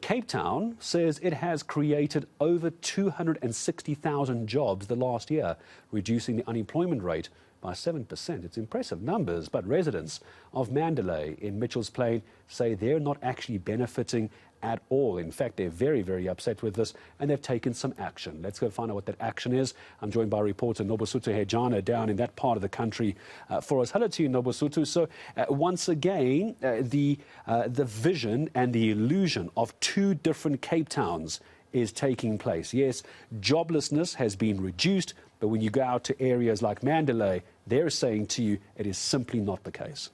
Cape Town says it has created over 260,000 jobs the last year, reducing the unemployment rate by 7%. It's impressive numbers, but residents of Mandalay in Mitchell's Plain say they're not actually benefiting at all. In fact, they're very, very upset with this, and they've taken some action. Let's go find out what that action is. I'm joined by reporter Nobesuthu Hejana down in that part of the country for us. Hello to you, Nobesuthu. So once again, the vision and the illusion of two different Cape Towns is taking place. Yes, joblessness has been reduced, but when you go out to areas like Mandalay, they're saying to you it is simply not the case.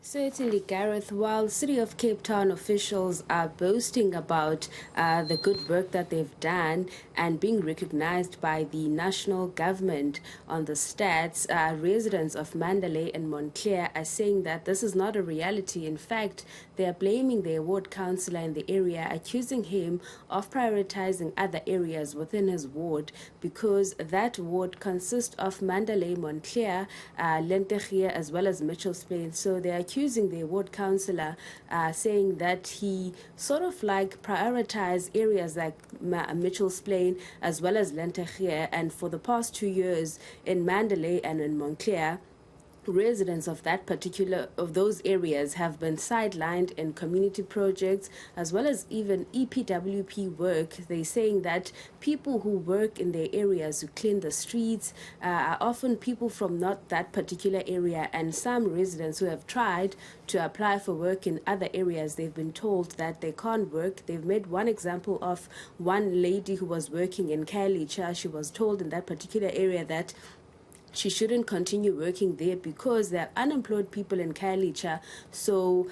Certainly, Gareth. While City of Cape Town officials are boasting about the good work that they've done and being recognized by the national government on the stats, residents of Mandalay and Montclair are saying that this is not a reality. In fact, they are blaming the ward councillor in the area, accusing him of prioritizing other areas within his ward because that ward consists of Mandalay, Montclair, Lenteghier, as well as Mitchell's Plain. So they are accusing the ward councillor, saying that he sort of like prioritized areas like Mitchell's Plain as well as Lenteghier, and for the past 2 years in Mandalay and in Montclair, residents of those areas have been sidelined in community projects as well as even EPWP work. They're saying that people who work in their areas, who clean the streets, are often people from not that particular area, and some residents who have tried to apply for work in other areas, they've been told that they can't work. They've made one example of one lady who was working in Khayelitsha. She was told in that particular area that she shouldn't continue working there because there are unemployed people in Khayelitsha. So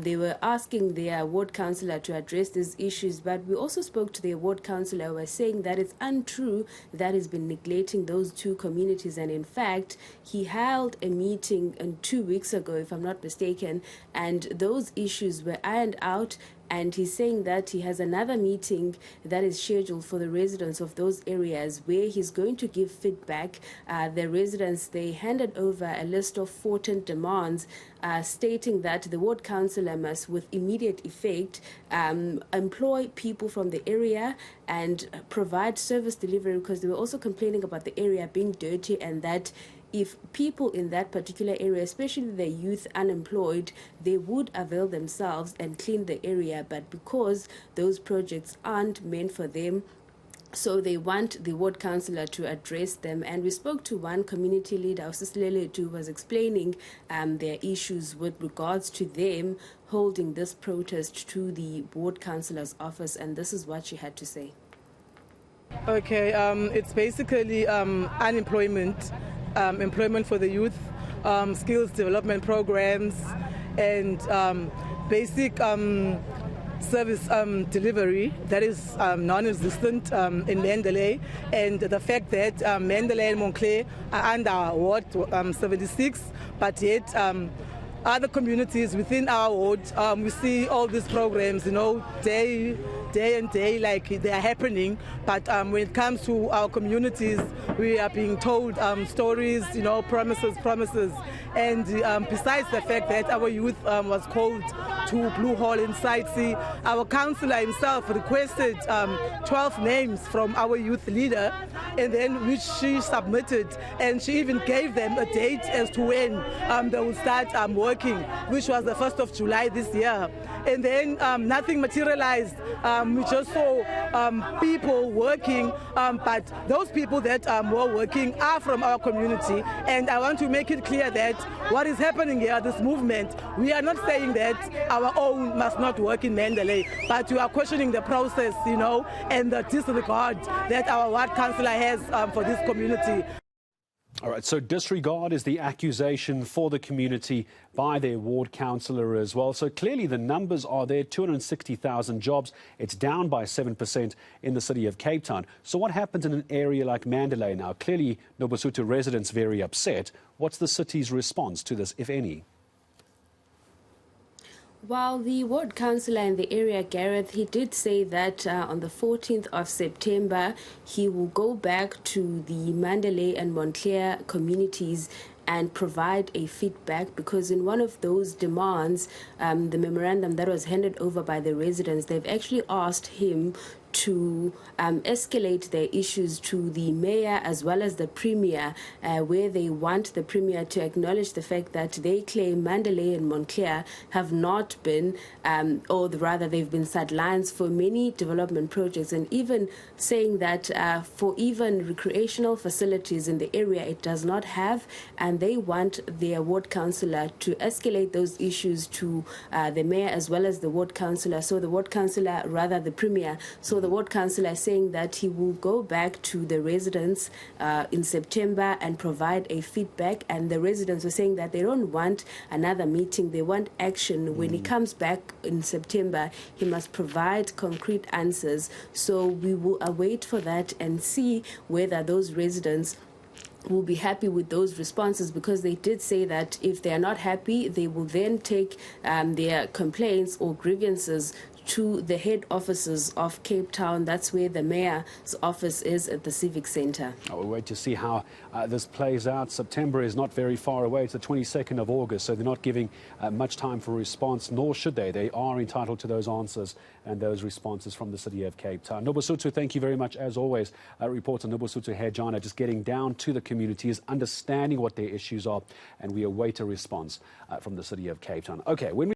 they were asking their ward councillor to address these issues. But we also spoke to their ward councillor who was saying that it's untrue that he's been neglecting those two communities. And in fact, he held a meeting 2 weeks ago, if I'm not mistaken, and those issues were ironed out. And he's saying that he has another meeting that is scheduled for the residents of those areas where he's going to give feedback. The residents, they handed over a list of 14 demands stating that the ward councillor must, with immediate effect, employ people from the area and provide service delivery, because they were also complaining about the area being dirty, and that if people in that particular area, especially the youth unemployed, they would avail themselves and clean the area. But because those projects aren't meant for them, so they want the ward councillor to address them. And we spoke to one community leader, Sisilele, who was explaining their issues with regards to them holding this protest to the ward councillor's office. And this is what she had to say. Okay, it's basically unemployment. Employment for the youth, skills development programs, and basic service delivery that is non-existent in Mandalay, and the fact that Mandalay and Montclair are under Ward 76, but yet other communities within our ward, we see all these programs, day and day, like they are happening. But when it comes to our communities, we are being told stories, promises. And besides the fact that our youth was called to Blue Hall in Sightsee, our councillor himself requested 12 names from our youth leader, and then which she submitted, and she even gave them a date as to when they will start working, which was the 1st of July this year. And then nothing materialized. We just saw people working, but those people that were working are from our community. And I want to make it clear that what is happening here, this movement, we are not saying that our own must not work in Mandalay, but we are questioning the process, and the disregard that our ward councillor has for this community. All right, so disregard is the accusation for the community by their ward councillor as well. So clearly the numbers are there, 260,000 jobs. It's down by 7% in the city of Cape Town. So what happens in an area like Mandalay now? Clearly, Nobesuthu residents very upset. What's the city's response to this, if any? While the ward councillor in the area, Gareth, he did say that on the 14th of September, he will go back to the Mandalay and Montclair communities and provide a feedback, because in one of those demands, the memorandum that was handed over by the residents, they've actually asked him to escalate their issues to the mayor as well as the premier, where they want the premier to acknowledge the fact that they claim Mandalay and Montclair have not been, or rather they've been sidelines for many development projects, and even saying that for even recreational facilities in the area it does not have, and they want their ward councillor to escalate those issues to the mayor as well as the ward councillor. So the ward councillor, rather the premier, so the ward councillor is saying that he will go back to the residents in September and provide a feedback, and the residents are saying that they don't want another meeting, they want action. When he comes back in September, he must provide concrete answers. So we will await for that and see whether those residents will be happy with those responses, because they did say that if they are not happy, they will then take their complaints or grievances to the head offices of Cape Town. That's where the mayor's office is, at the Civic Centre. We'll wait to see how this plays out. September is not very far away. It's the 22nd of August, so they're not giving much time for response, nor should they. They are entitled to those answers and those responses from the city of Cape Town. Nobesuthu, thank you very much, as always. Reporter Nobesuthu Hejana just getting down to the communities, understanding what their issues are, and we await a response from the city of Cape Town. Okay, when we